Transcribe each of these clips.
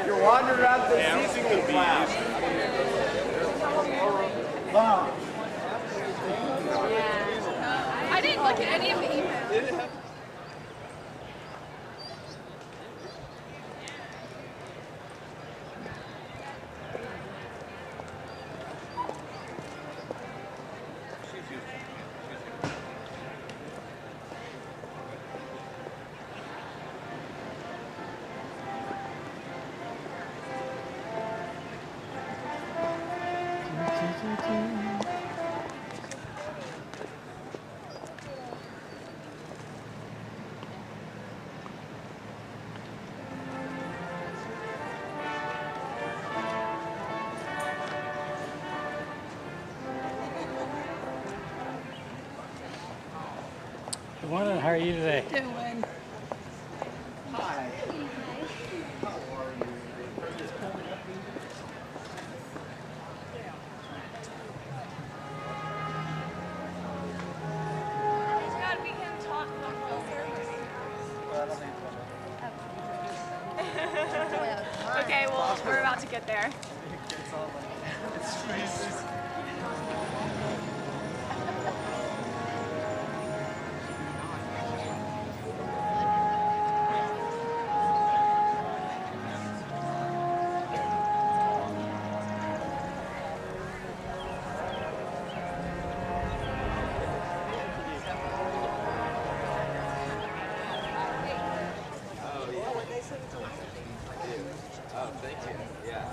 You're wandering around the season class. Wow. I didn't look at any of the emails. Good morning, how are you today? Doing. Hi. How are you? It's gotta be him talking about service. Okay, well, we're about to get there. Oh, thank you. Yeah.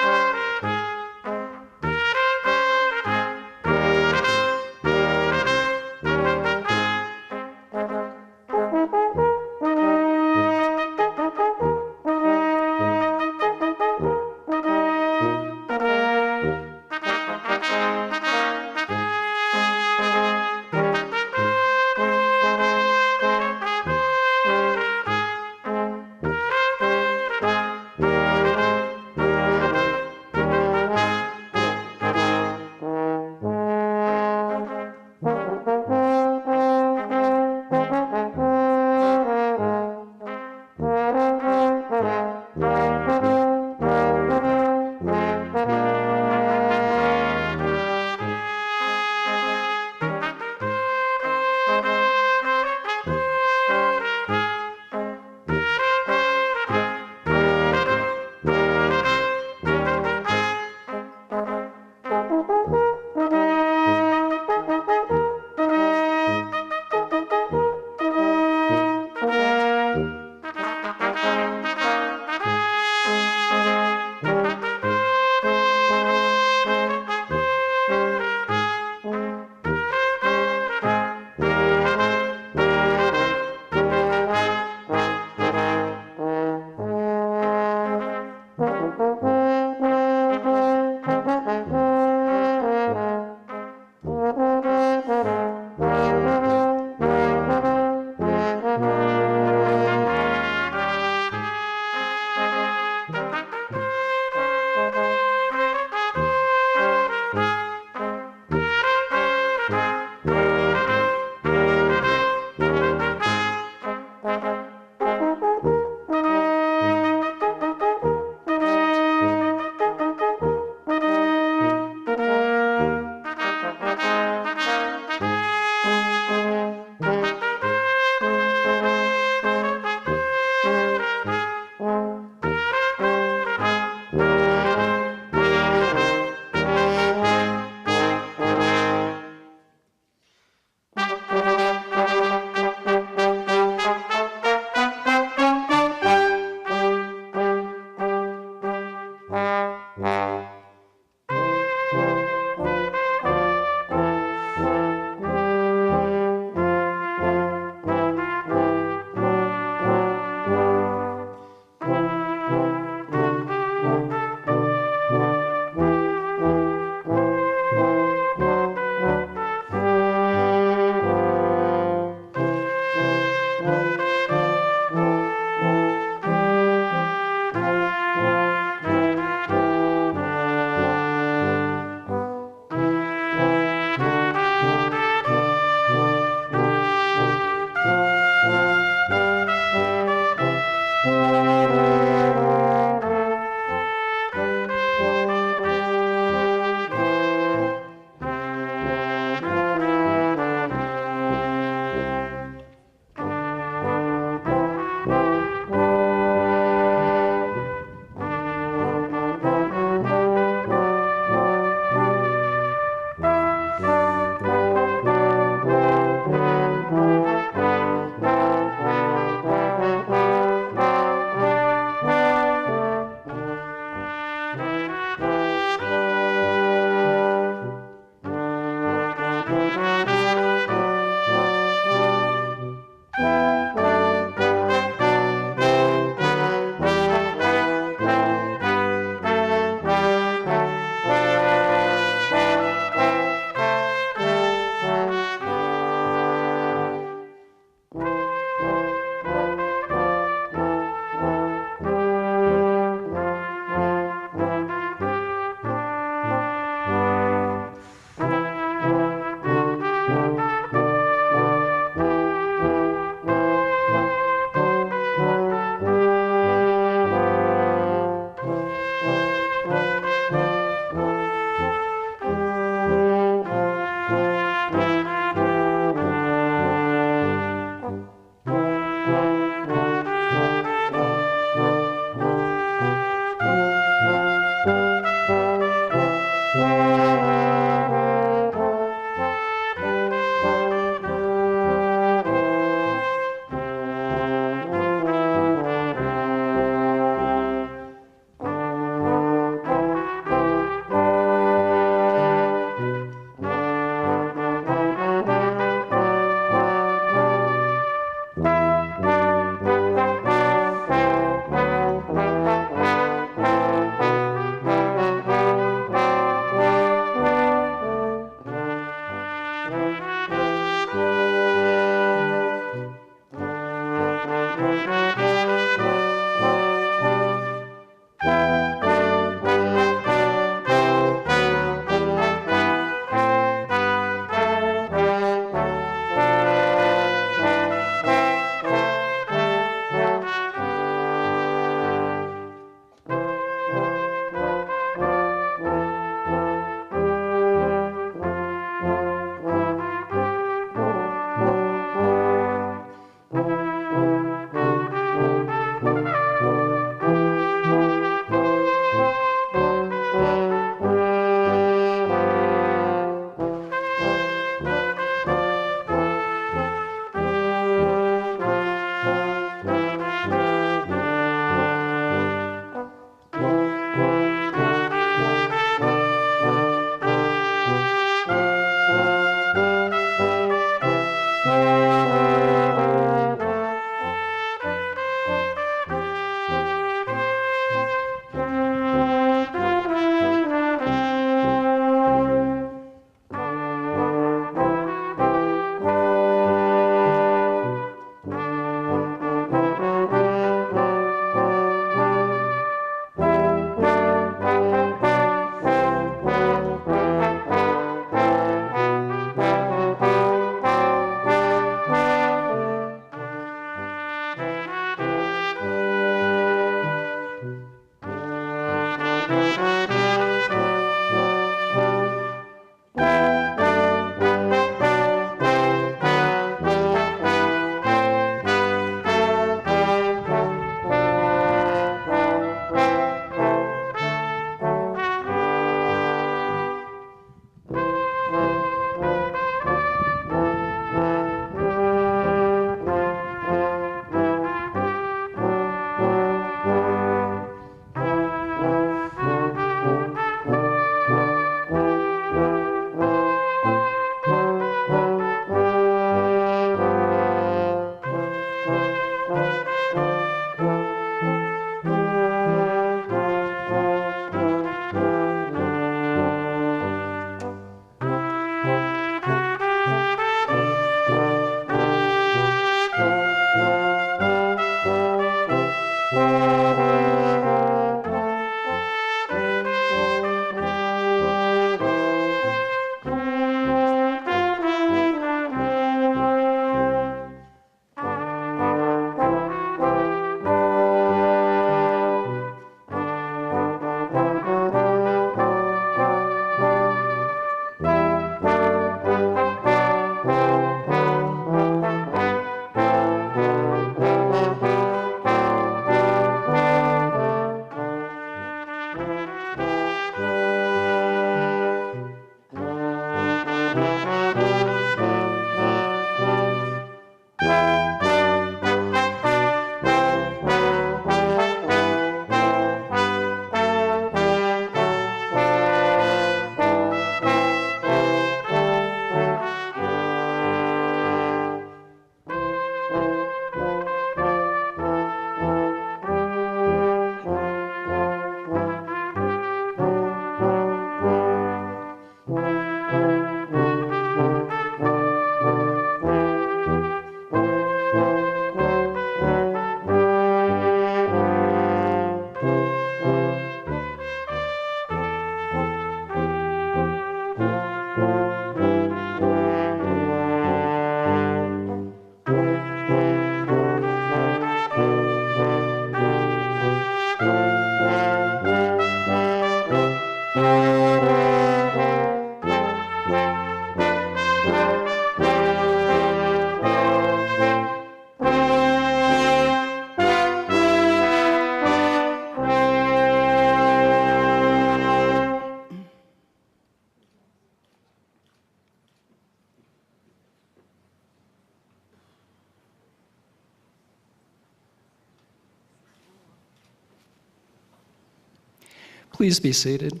Please be seated.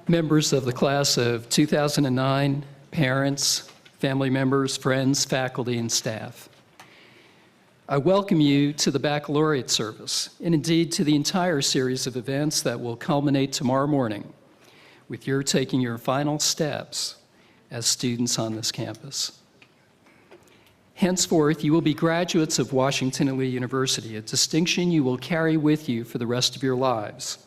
Members of the class of 2009, parents, family members, friends, faculty, and staff, I welcome you to the Baccalaureate Service, and indeed to the entire series of events that will culminate tomorrow morning with your taking your final steps as students on this campus. Henceforth, you will be graduates of Washington and Lee University, a distinction you will carry with you for the rest of your lives.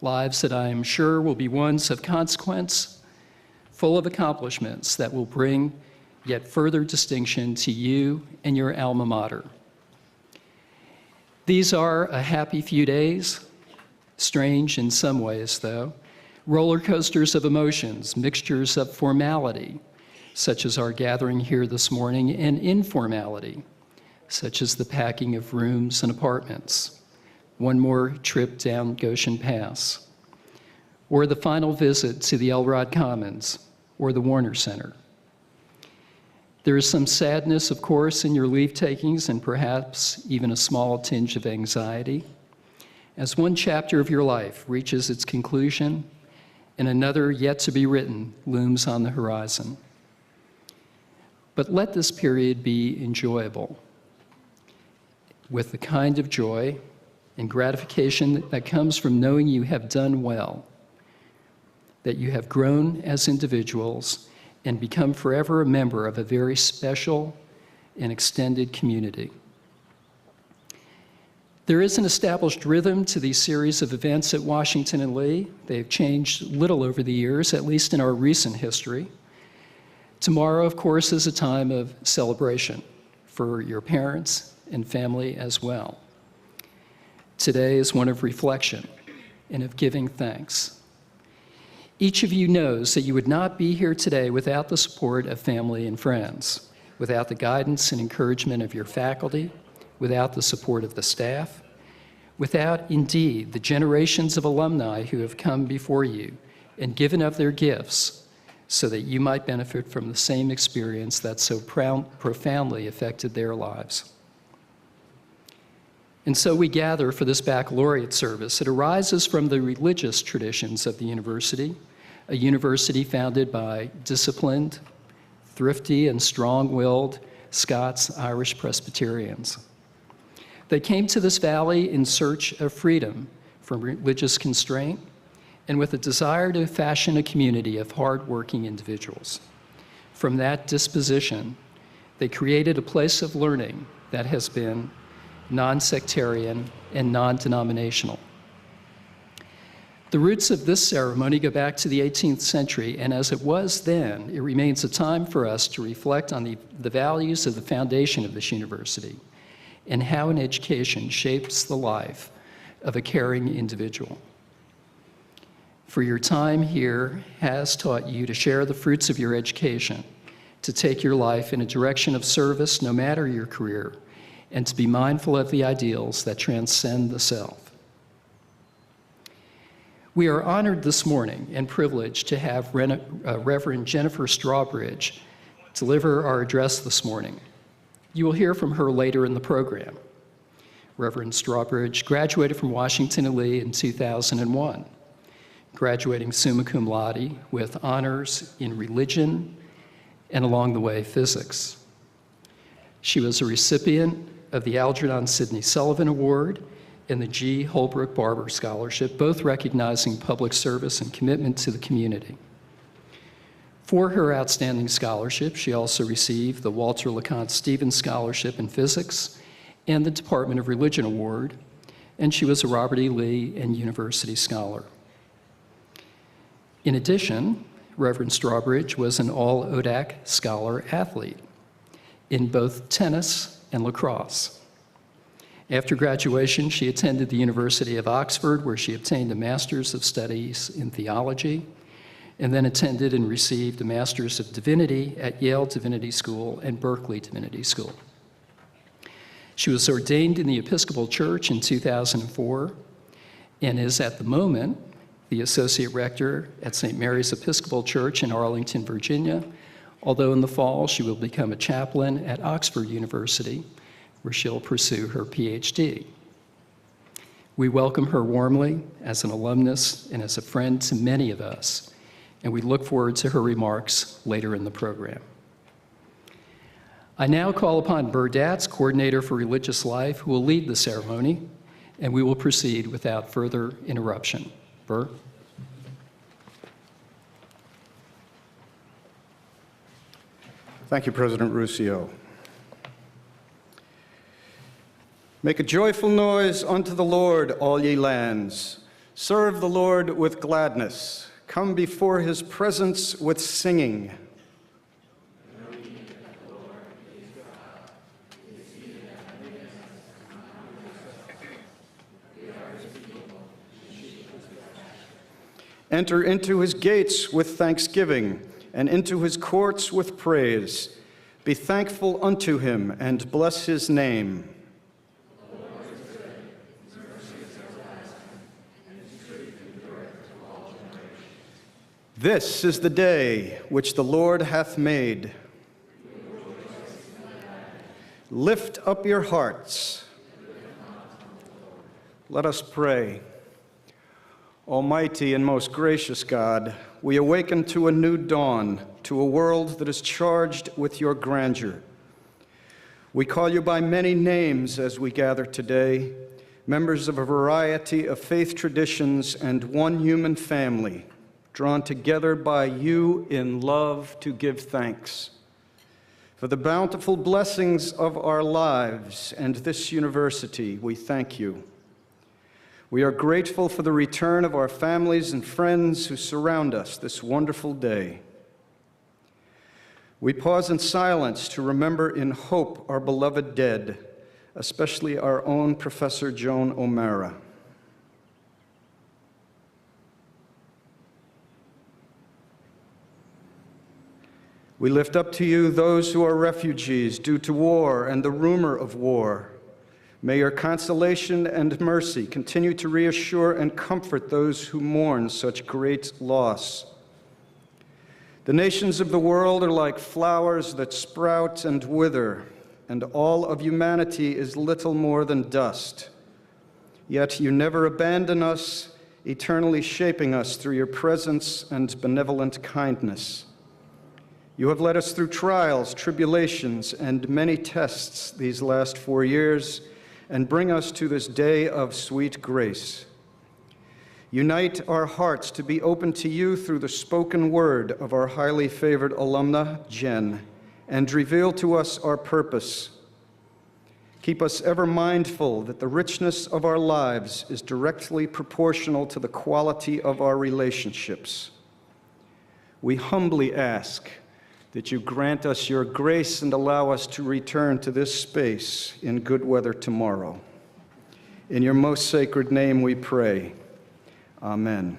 Lives that I am sure will be ones of consequence, full of accomplishments that will bring yet further distinction to you and your alma mater. These are a happy few days, strange in some ways though, roller coasters of emotions, mixtures of formality, such as our gathering here this morning, and informality, such as the packing of rooms and apartments, one more trip down Goshen Pass, or the final visit to the Elrod Commons or the Warner Center. There is some sadness, of course, in your leave takings and perhaps even a small tinge of anxiety as one chapter of your life reaches its conclusion and another yet to be written looms on the horizon. But let this period be enjoyable, with the kind of joy and gratification that comes from knowing you have done well, that you have grown as individuals and become forever a member of a very special and extended community. There is an established rhythm to these series of events at Washington and Lee. They've changed little over the years, at least in our recent history. Tomorrow, of course, is a time of celebration for your parents and family as well. Today is one of reflection and of giving thanks. Each of you knows that you would not be here today without the support of family and friends, without the guidance and encouragement of your faculty, without the support of the staff, without, indeed, the generations of alumni who have come before you and given of their gifts so that you might benefit from the same experience that so profoundly affected their lives. And so we gather for this baccalaureate service. It arises from the religious traditions of the university, a university founded by disciplined, thrifty, and strong-willed Scots-Irish Presbyterians. They came to this valley in search of freedom from religious constraint and with a desire to fashion a community of hard-working individuals. From that disposition, they created a place of learning that has been non-sectarian and non-denominational. The roots of this ceremony go back to the 18th century, and as it was then, it remains a time for us to reflect on the values of the foundation of this university and how an education shapes the life of a caring individual. For your time here has taught you to share the fruits of your education, to take your life in a direction of service no matter your career, and to be mindful of the ideals that transcend the self. We are honored this morning and privileged to have Reverend Jennifer Strawbridge deliver our address this morning. You will hear from her later in the program. Reverend Strawbridge graduated from Washington Lee in 2001, graduating summa cum laude with honors in religion and along the way physics. She was a recipient of the Algernon Sidney Sullivan Award and the G. Holbrook Barber Scholarship, both recognizing public service and commitment to the community. For her outstanding scholarship, she also received the Walter LeConte Stevens Scholarship in Physics and the Department of Religion Award, and she was a Robert E. Lee and University Scholar. In addition, Reverend Strawbridge was an All-ODAC Scholar athlete in both tennis and lacrosse. After graduation, she attended the University of Oxford, where she obtained a Master's of Studies in Theology, and then attended and received a Master's of Divinity at Yale Divinity School and Berkeley Divinity School. She was ordained in the Episcopal Church in 2004 and is at the moment the Associate Rector at St. Mary's Episcopal Church in Arlington, Virginia, although in the fall she will become a chaplain at Oxford University, where she'll pursue her PhD. We welcome her warmly as an alumnus and as a friend to many of us, and we look forward to her remarks later in the program. I now call upon Burr Datz, Coordinator for Religious Life, who will lead the ceremony, and we will proceed without further interruption. Burr? Thank you, President Ruscio. Make a joyful noise unto the Lord, all ye lands. Serve the Lord with gladness. Come before his presence with singing. Enter into his gates with thanksgiving, and into his courts with praise. Be thankful unto him, and bless his name. This is the day which the Lord hath made. Lift up your hearts. Let us pray. Almighty and most gracious God, we awaken to a new dawn, to a world that is charged with your grandeur. We call you by many names as we gather today, members of a variety of faith traditions and one human family, drawn together by you in love to give thanks. For the bountiful blessings of our lives and this university, we thank you. We are grateful for the return of our families and friends who surround us this wonderful day. We pause in silence to remember in hope our beloved dead, especially our own Professor Joan O'Mara. We lift up to you those who are refugees due to war and the rumor of war. May your consolation and mercy continue to reassure and comfort those who mourn such great loss. The nations of the world are like flowers that sprout and wither, and all of humanity is little more than dust. Yet you never abandon us, eternally shaping us through your presence and benevolent kindness. You have led us through trials, tribulations, and many tests these last 4 years, and bring us to this day of sweet grace. Unite our hearts to be open to you through the spoken word of our highly favored alumna, Jen, and reveal to us our purpose. Keep us ever mindful that the richness of our lives is directly proportional to the quality of our relationships. We humbly ask that you grant us your grace and allow us to return to this space in good weather tomorrow. In your most sacred name we pray. Amen.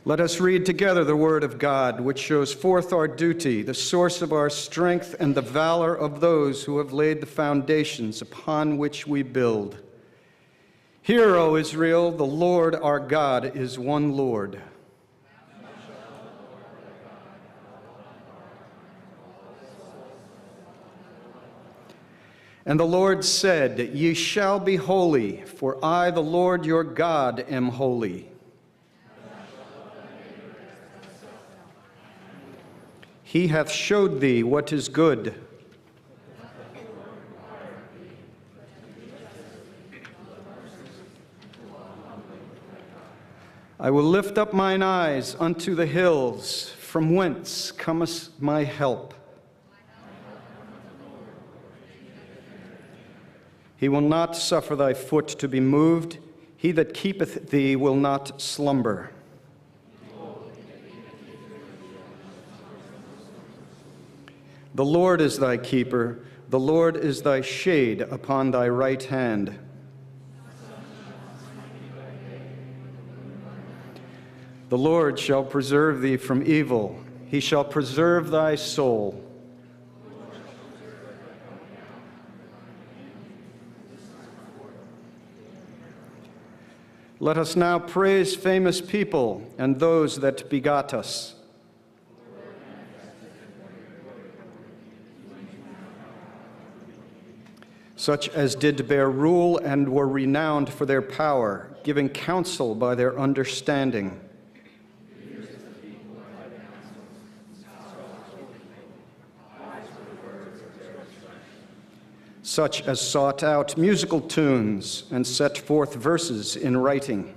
Let us read together the word of God, which shows forth our duty, the source of our strength, and the valor of those who have laid the foundations upon which we build. Hear, O Israel, the Lord our God is one Lord. And the Lord said, Ye shall be holy, for I, the Lord your God, am holy. He hath showed thee what is good. I will lift up mine eyes unto the hills, from whence cometh my help. He will not suffer thy foot to be moved. He that keepeth thee will not slumber. The Lord is thy keeper. The Lord is thy shade upon thy right hand. The Lord shall preserve thee from evil. He shall preserve thy soul. Let us now praise famous people and those that begot us. Such as did bear rule and were renowned for their power, giving counsel by their understanding. Such as sought out musical tunes and set forth verses in writing.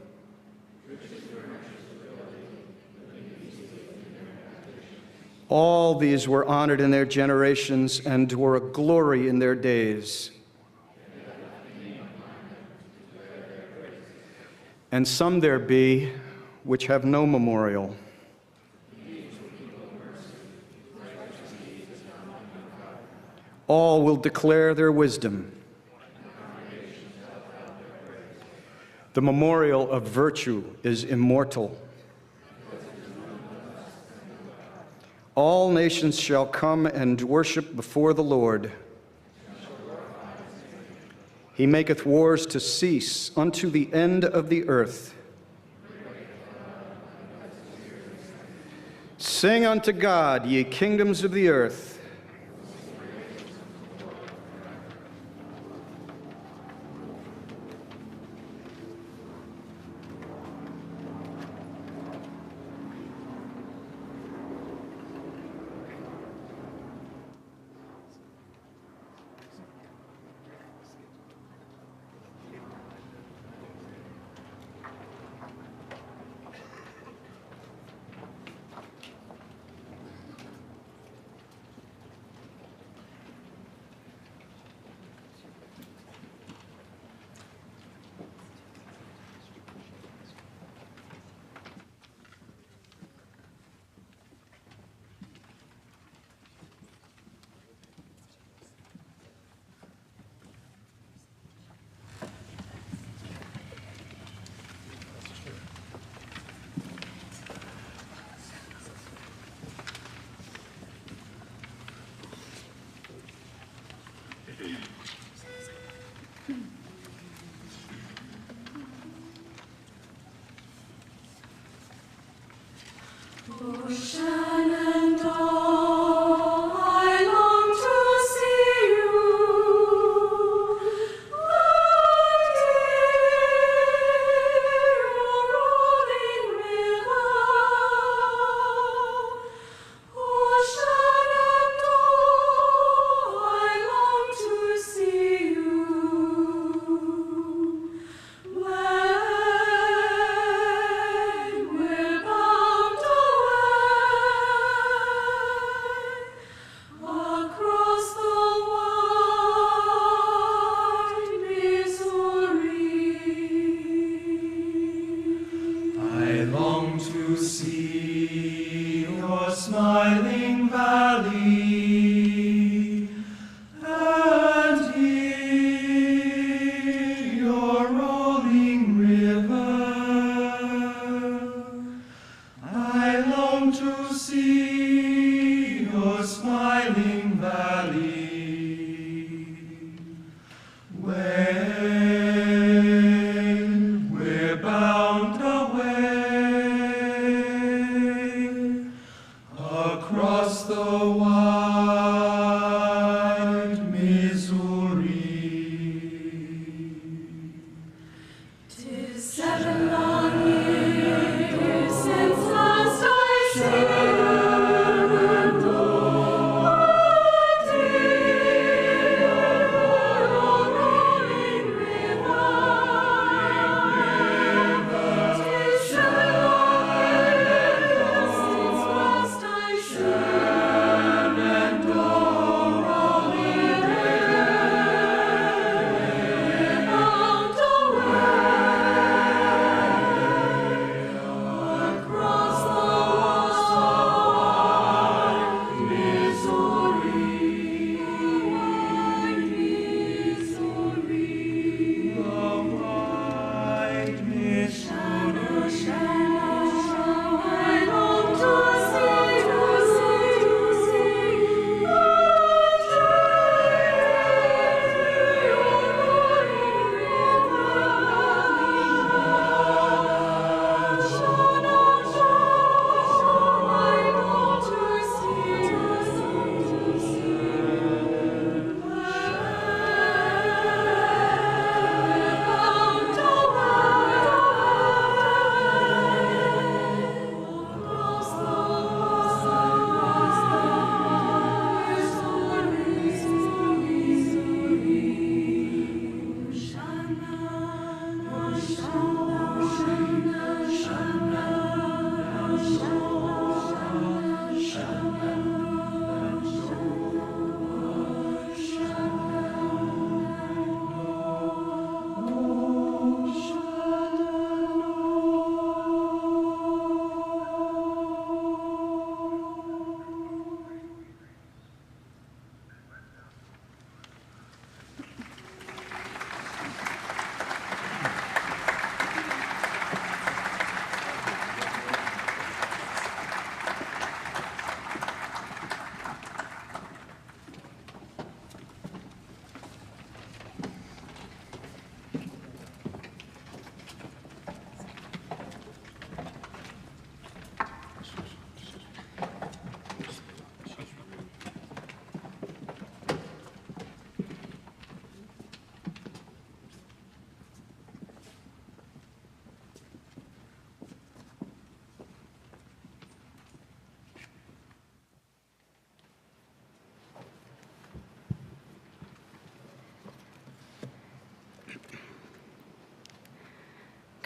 All these were honored in their generations and were a glory in their days. And some there be which have no memorial. All will declare their wisdom. The memorial of virtue is immortal. All nations shall come and worship before the Lord. He maketh wars to cease unto the end of the earth. Sing unto God, ye kingdoms of the earth.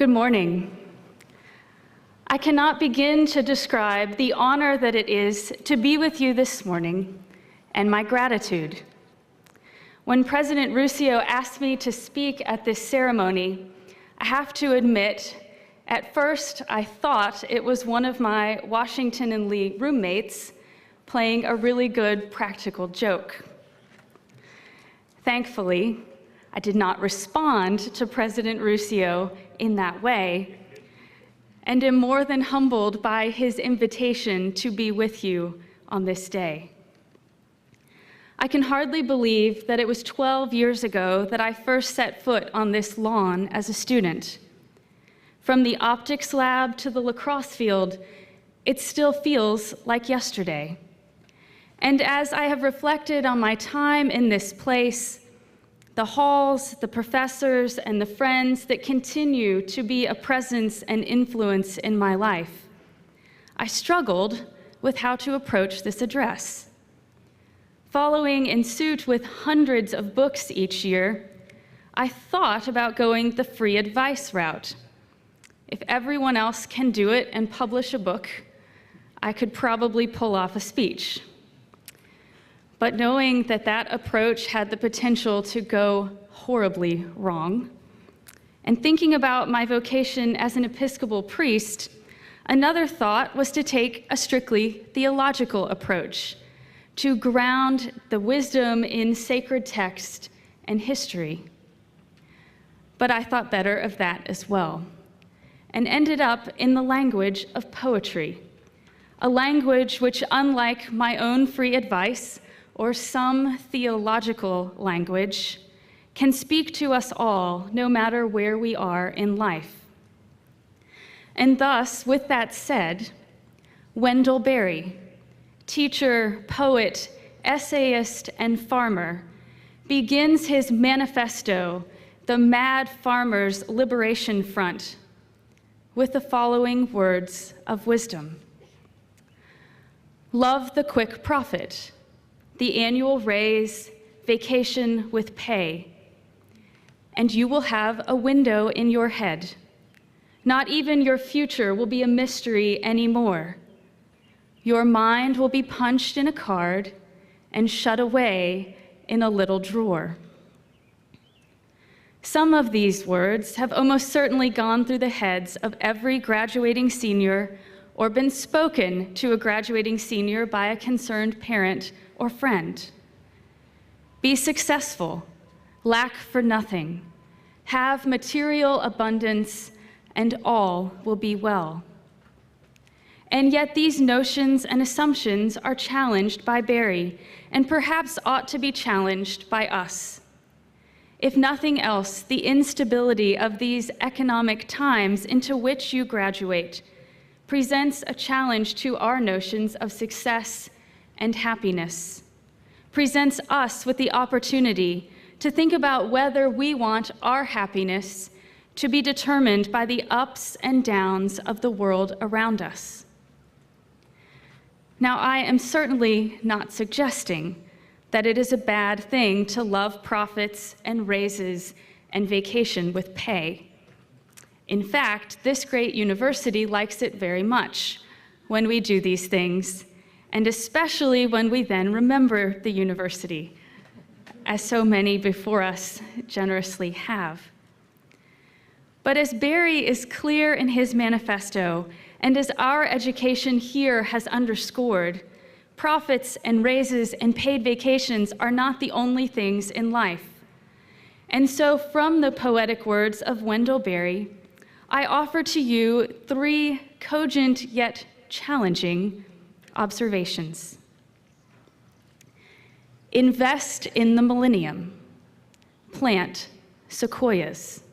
Good morning. I cannot begin to describe the honor that it is to be with you this morning and my gratitude. When President Ruscio asked me to speak at this ceremony, I have to admit, at first I thought it was one of my Washington and Lee roommates playing a really good practical joke. Thankfully, I did not respond to President Ruscio in that way, and am more than humbled by his invitation to be with you on this day. I can hardly believe that it was 12 years ago that I first set foot on this lawn as a student. From the optics lab to the lacrosse field, it still feels like yesterday. And as I have reflected on my time in this place, the halls, the professors, and the friends that continue to be a presence and influence in my life, I struggled with how to approach this address. Following in suit with hundreds of books each year, I thought about going the free advice route. If everyone else can do it and publish a book, I could probably pull off a speech. But knowing that that approach had the potential to go horribly wrong, and thinking about my vocation as an Episcopal priest, another thought was to take a strictly theological approach, to ground the wisdom in sacred text and history. But I thought better of that as well, and ended up in the language of poetry, a language which, unlike my own free advice, or some theological language, can speak to us all, no matter where we are in life. And thus, with that said, Wendell Berry, teacher, poet, essayist, and farmer, begins his manifesto, The Mad Farmer's Liberation Front, with the following words of wisdom. Love the quick profit, the annual raise, vacation with pay, and you will have a window in your head. Not even your future will be a mystery anymore. Your mind will be punched in a card and shut away in a little drawer. Some of these words have almost certainly gone through the heads of every graduating senior or been spoken to a graduating senior by a concerned parent or friend. Be successful, lack for nothing, have material abundance, and all will be well. And yet these notions and assumptions are challenged by Berry, and perhaps ought to be challenged by us. If nothing else, the instability of these economic times into which you graduate presents a challenge to our notions of success and happiness, presents us with the opportunity to think about whether we want our happiness to be determined by the ups and downs of the world around us. Now, I am certainly not suggesting that it is a bad thing to love profits and raises and vacation with pay. In fact, this great university likes it very much when we do these things, and especially when we then remember the university, as so many before us generously have. But as Berry is clear in his manifesto, and as our education here has underscored, profits and raises and paid vacations are not the only things in life. And so from the poetic words of Wendell Berry, I offer to you 3 cogent yet challenging observations. Invest in the millennium. Plant sequoias.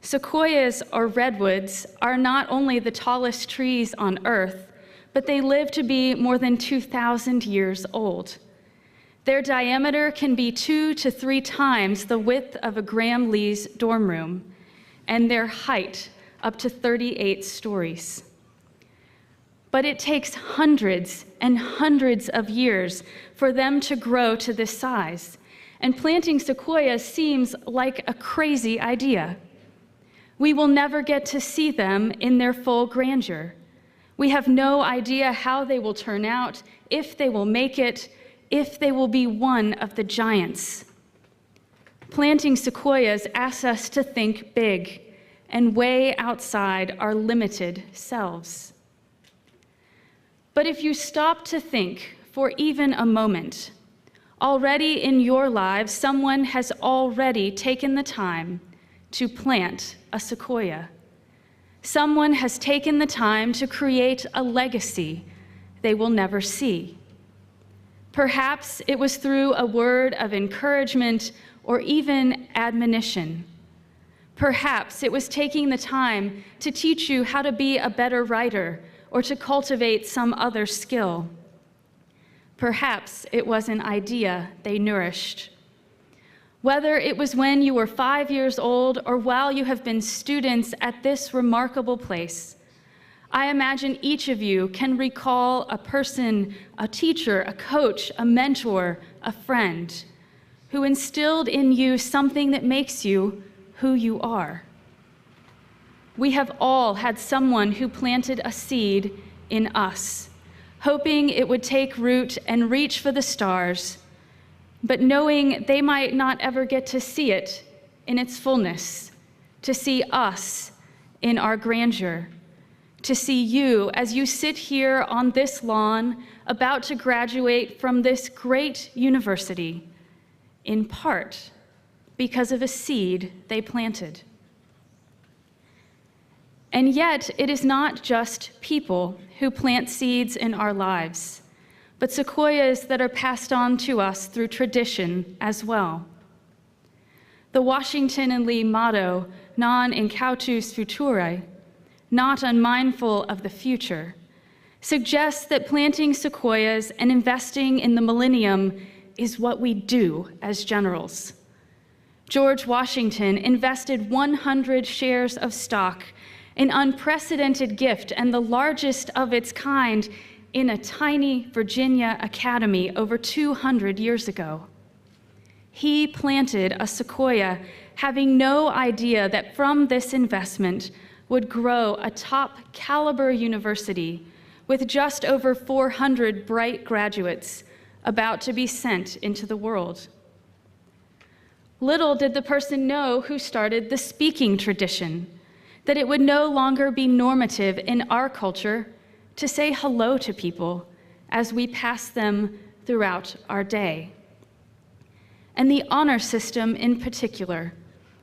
Sequoias, or redwoods, are not only the tallest trees on Earth, but they live to be more than 2,000 years old. Their diameter can be 2 to 3 times the width of a Graham Lee's dorm room, and their height up to 38 stories. But it takes hundreds and hundreds of years for them to grow to this size, and planting sequoias seems like a crazy idea. We will never get to see them in their full grandeur. We have no idea how they will turn out, if they will make it, if they will be one of the giants. Planting sequoias asks us to think big and way outside our limited selves. But if you stop to think for even a moment, already in your lives, someone has already taken the time to plant a sequoia. Someone has taken the time to create a legacy they will never see. Perhaps it was through a word of encouragement or even admonition. Perhaps it was taking the time to teach you how to be a better writer or to cultivate some other skill. Perhaps it was an idea they nourished. Whether it was when you were 5 years old or while you have been students at this remarkable place, I imagine each of you can recall a person, a teacher, a coach, a mentor, a friend, who instilled in you something that makes you who you are. We have all had someone who planted a seed in us, hoping it would take root and reach for the stars, but knowing they might not ever get to see it in its fullness, to see us in our grandeur, to see you as you sit here on this lawn about to graduate from this great university, in part because of a seed they planted. And yet, it is not just people who plant seeds in our lives, but sequoias that are passed on to us through tradition as well. The Washington and Lee motto, non incautus futurae, not unmindful of the future, suggests that planting sequoias and investing in the millennium is what we do as generals. George Washington invested 100 shares of stock, an unprecedented gift and the largest of its kind, in a tiny Virginia academy over 200 years ago. He planted a sequoia, having no idea that from this investment would grow a top caliber university with just over 400 bright graduates about to be sent into the world. Little did the person know who started the speaking tradition, that it would no longer be normative in our culture to say hello to people as we pass them throughout our day. And the honor system in particular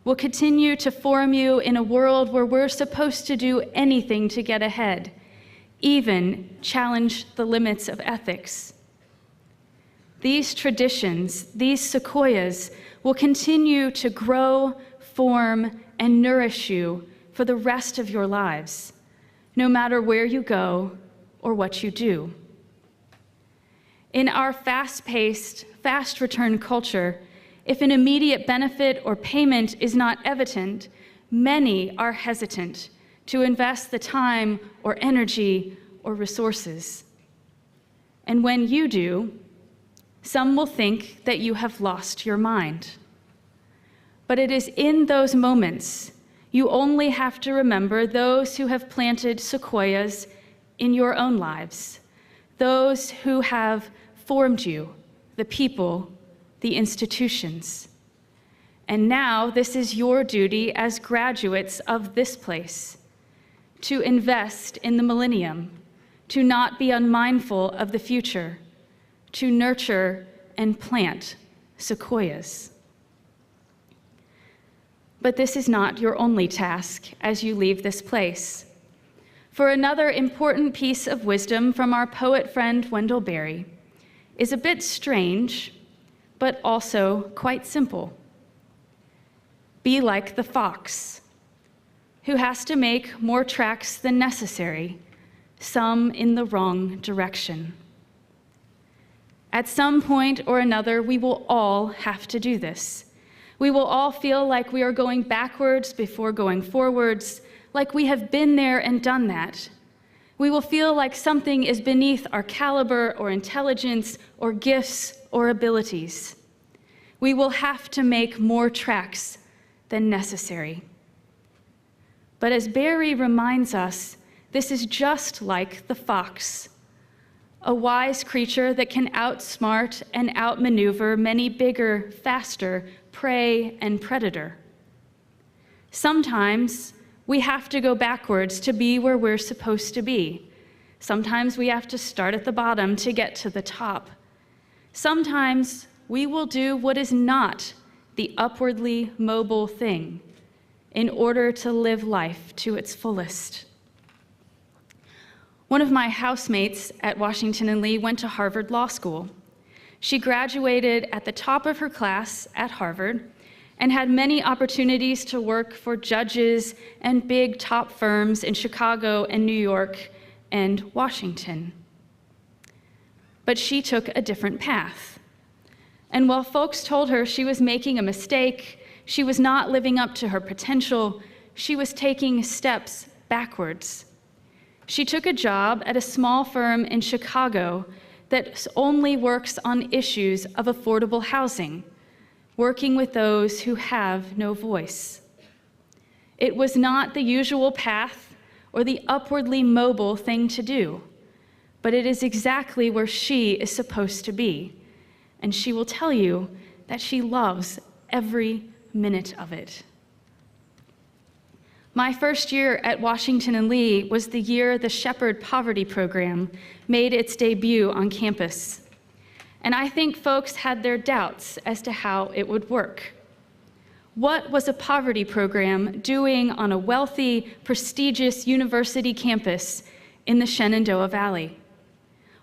will continue to form you in a world where we're supposed to do anything to get ahead, even challenge the limits of ethics. These traditions, these sequoias, will continue to grow, form, and nourish you for the rest of your lives, no matter where you go or what you do. In our fast-paced, fast-return culture, if an immediate benefit or payment is not evident, many are hesitant to invest the time or energy or resources. And when you do, some will think that you have lost your mind. But it is in those moments you only have to remember those who have planted sequoias in your own lives, those who have formed you, the people, the institutions. And now this is your duty as graduates of this place, to invest in the millennium, to not be unmindful of the future, to nurture and plant sequoias. But this is not your only task as you leave this place. For another important piece of wisdom from our poet friend Wendell Berry is a bit strange, but also quite simple. Be like the fox, who has to make more tracks than necessary, some in the wrong direction. At some point or another, we will all have to do this. We will all feel like we are going backwards before going forwards, like we have been there and done that. We will feel like something is beneath our caliber or intelligence or gifts or abilities. We will have to make more tracks than necessary. But as Barry reminds us, this is just like the fox, a wise creature that can outsmart and outmaneuver many bigger, faster prey and predator. Sometimes we have to go backwards to be where we're supposed to be. Sometimes we have to start at the bottom to get to the top. Sometimes we will do what is not the upwardly mobile thing in order to live life to its fullest. One of my housemates at Washington and Lee went to Harvard Law School. She graduated at the top of her class at Harvard and had many opportunities to work for judges and big top firms in Chicago and New York and Washington. But she took a different path. And while folks told her she was making a mistake, she was not living up to her potential, she was taking steps backwards. She took a job at a small firm in Chicago that only works on issues of affordable housing, working with those who have no voice. It was not the usual path or the upwardly mobile thing to do, but it is exactly where she is supposed to be, and she will tell you that she loves every minute of it. My first year at Washington and Lee was the year the Shepherd Poverty Program made its debut on campus. And I think folks had their doubts as to how it would work. What was a poverty program doing on a wealthy, prestigious university campus in the Shenandoah Valley?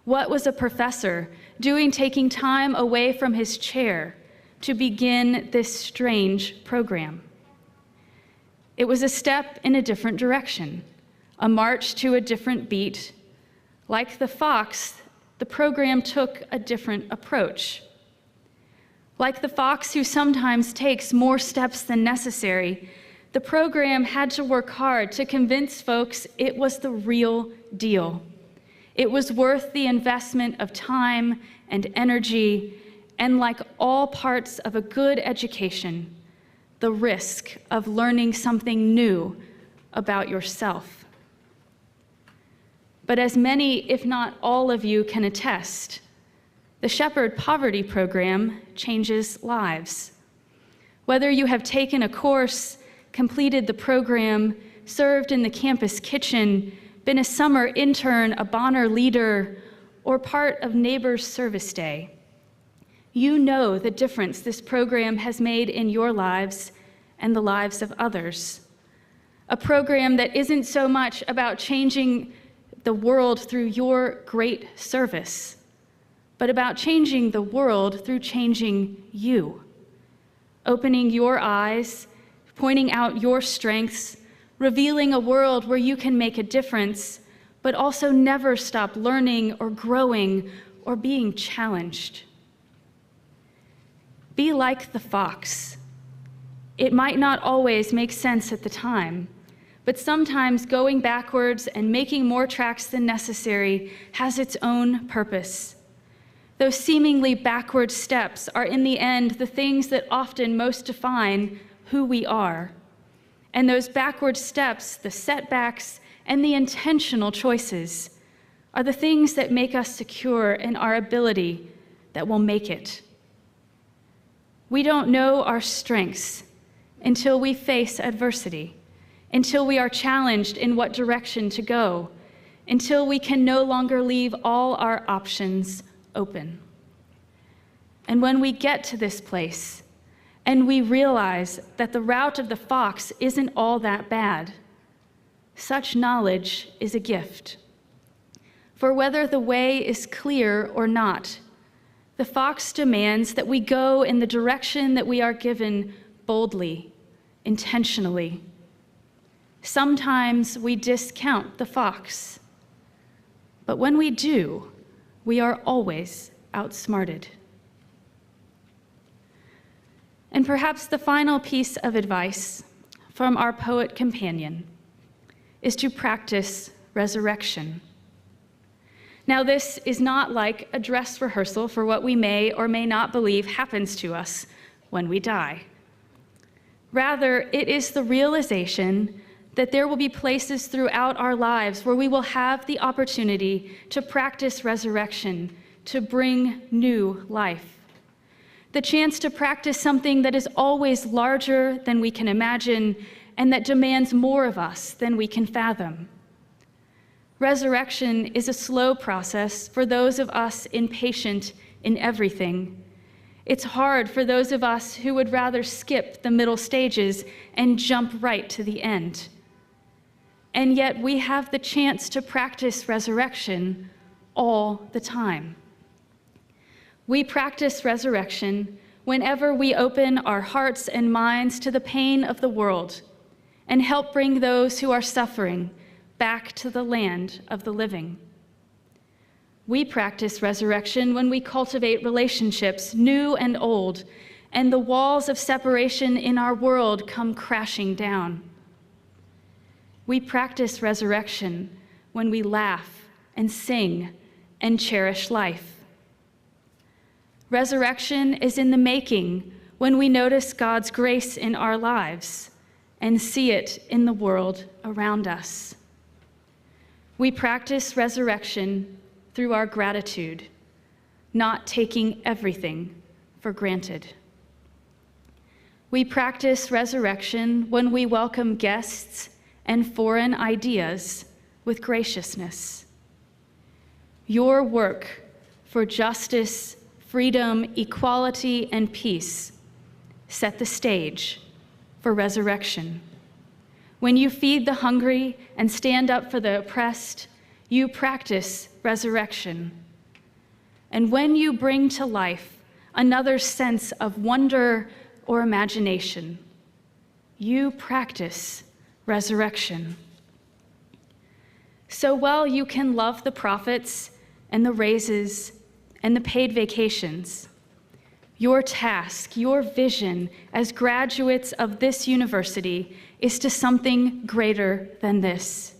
What was a professor doing taking time away from his chair to begin this strange program? It was a step in a different direction, a march to a different beat. Like the fox, the program took a different approach. Like the fox who sometimes takes more steps than necessary, the program had to work hard to convince folks it was the real deal. It was worth the investment of time and energy, and like all parts of a good education, the risk of learning something new about yourself. But as many, if not all of you can attest, the Shepherd Poverty Program changes lives. Whether you have taken a course, completed the program, served in the campus kitchen, been a summer intern, a Bonner leader, or part of Neighbors Service Day, you know the difference this program has made in your lives and the lives of others. A program that isn't so much about changing the world through your great service, but about changing the world through changing you, opening your eyes, pointing out your strengths, revealing a world where you can make a difference, but also never stop learning or growing or being challenged. Be like the fox. It might not always make sense at the time, but sometimes going backwards and making more tracks than necessary has its own purpose. Those seemingly backward steps are in the end the things that often most define who we are. And those backward steps, the setbacks, and the intentional choices are the things that make us secure in our ability that will make it. We don't know our strengths until we face adversity, until we are challenged in what direction to go, until we can no longer leave all our options open. And when we get to this place, and we realize that the route of the fox isn't all that bad, such knowledge is a gift. For whether the way is clear or not, the fox demands that we go in the direction that we are given boldly, intentionally. Sometimes we discount the fox, but when we do, we are always outsmarted. And perhaps the final piece of advice from our poet companion is to practice resurrection. Now, this is not like a dress rehearsal for what we may or may not believe happens to us when we die. Rather, it is the realization that there will be places throughout our lives where we will have the opportunity to practice resurrection, to bring new life. The chance to practice something that is always larger than we can imagine and that demands more of us than we can fathom. Resurrection is a slow process for those of us impatient in everything. It's hard for those of us who would rather skip the middle stages and jump right to the end. And yet we have the chance to practice resurrection all the time. We practice resurrection whenever we open our hearts and minds to the pain of the world and help bring those who are suffering back to the land of the living. We practice resurrection when we cultivate relationships, new and old, and the walls of separation in our world come crashing down. We practice resurrection when we laugh and sing and cherish life. Resurrection is in the making when we notice God's grace in our lives and see it in the world around us. We practice resurrection through our gratitude, not taking everything for granted. We practice resurrection when we welcome guests and foreign ideas with graciousness. Your work for justice, freedom, equality, and peace set the stage for resurrection. When you feed the hungry and stand up for the oppressed, you practice resurrection. And when you bring to life another sense of wonder or imagination, you practice resurrection. So while you can love the prophets and the raises and the paid vacations, your task, your vision as graduates of this university is to something greater than this.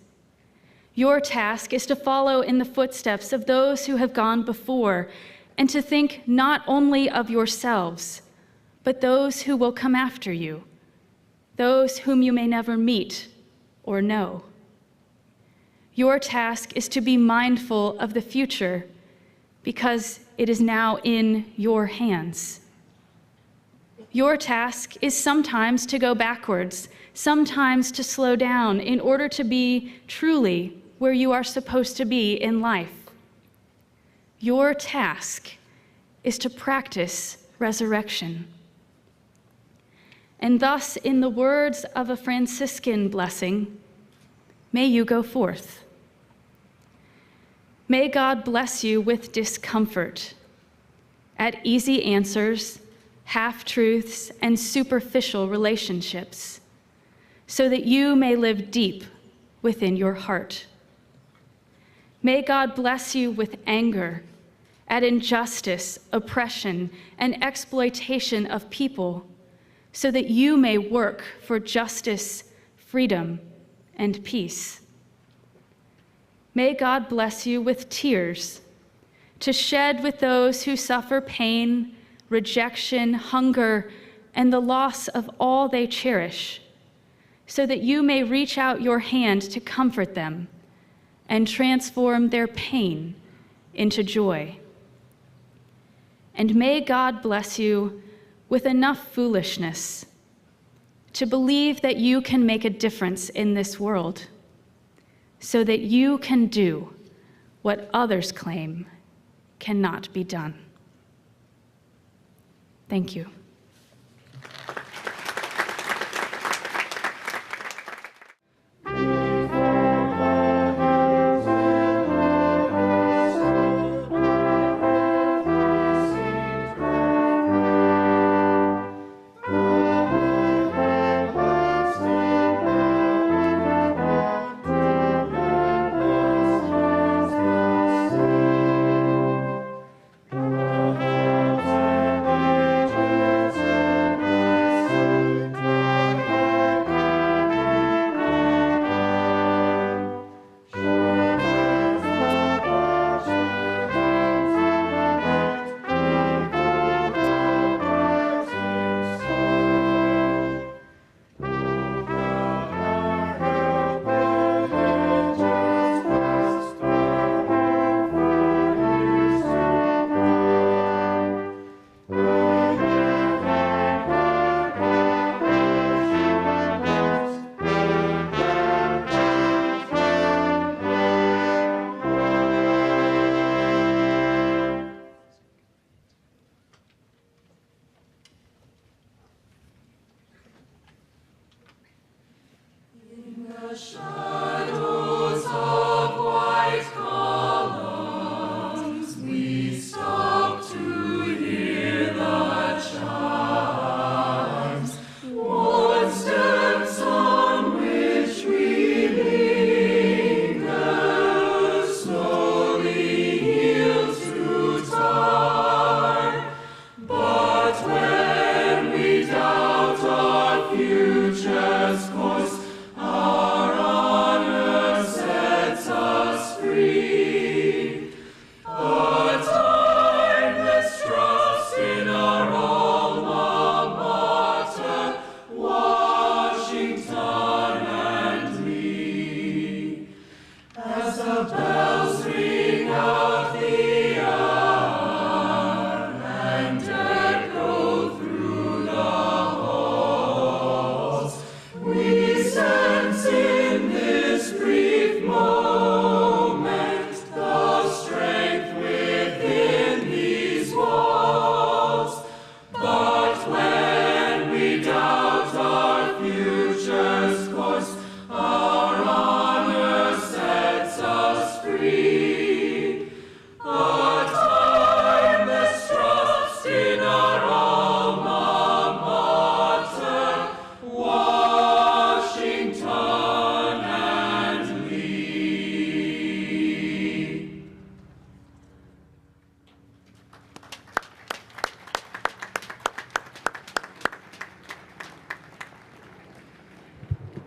Your task is to follow in the footsteps of those who have gone before and to think not only of yourselves, but those who will come after you, those whom you may never meet or know. Your task is to be mindful of the future because it is now in your hands. Your task is sometimes to go backwards, sometimes to slow down in order to be truly where you are supposed to be in life. Your task is to practice resurrection. And thus, in the words of a Franciscan blessing, may you go forth. May God bless you with discomfort at easy answers, half-truths, and superficial relationships, so that you may live deep within your heart. May God bless you with anger at injustice, oppression, and exploitation of people, so that you may work for justice, freedom, and peace. May God bless you with tears to shed with those who suffer pain, rejection, hunger, and the loss of all they cherish, so that you may reach out your hand to comfort them and transform their pain into joy. And may God bless you with enough foolishness to believe that you can make a difference in this world, so that you can do what others claim cannot be done. Thank you.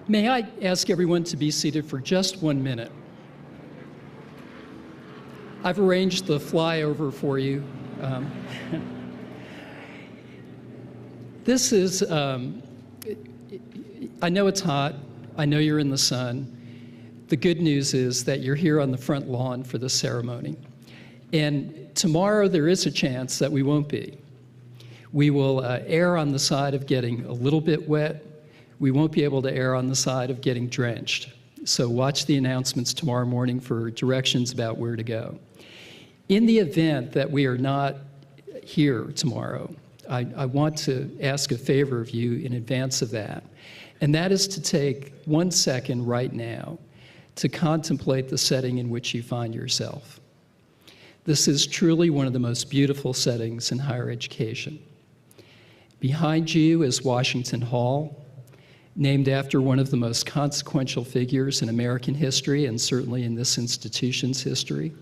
May I ask everyone to be seated for just 1 minute? I've arranged the flyover for you. This is, I know it's hot. I know you're in the sun. The good news is that you're here on the front lawn for the ceremony. And tomorrow there is a chance that we won't be. We will err on the side of getting a little bit wet. We won't be able to err on the side of getting drenched. So watch the announcements tomorrow morning for directions about where to go. In the event that we are not here tomorrow, I want to ask a favor of you in advance of that, and that is to take 1 second right now to contemplate the setting in which you find yourself. This is truly one of the most beautiful settings in higher education. Behind you is Washington Hall, named after one of the most consequential figures in American history and certainly in this institution's history.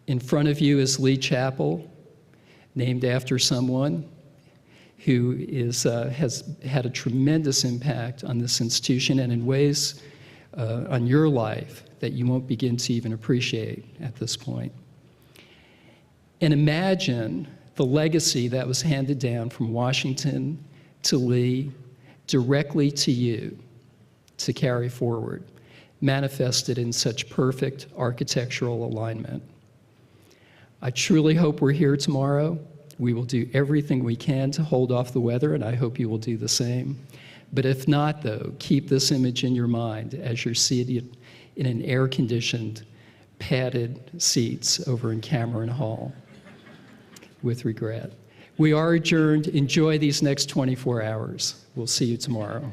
In front of you is Lee Chapel, named after someone who has had a tremendous impact on this institution and in ways on your life that you won't begin to even appreciate at this point. And imagine the legacy that was handed down from Washington to Lee directly to you to carry forward, manifested in such perfect architectural alignment. I truly hope we're here tomorrow. We will do everything we can to hold off the weather, and I hope you will do the same. But if not, though, keep this image in your mind as you're seated in an air-conditioned, padded seats over in Cameron Hall with regret. We are adjourned. Enjoy these next 24 hours. We'll see you tomorrow.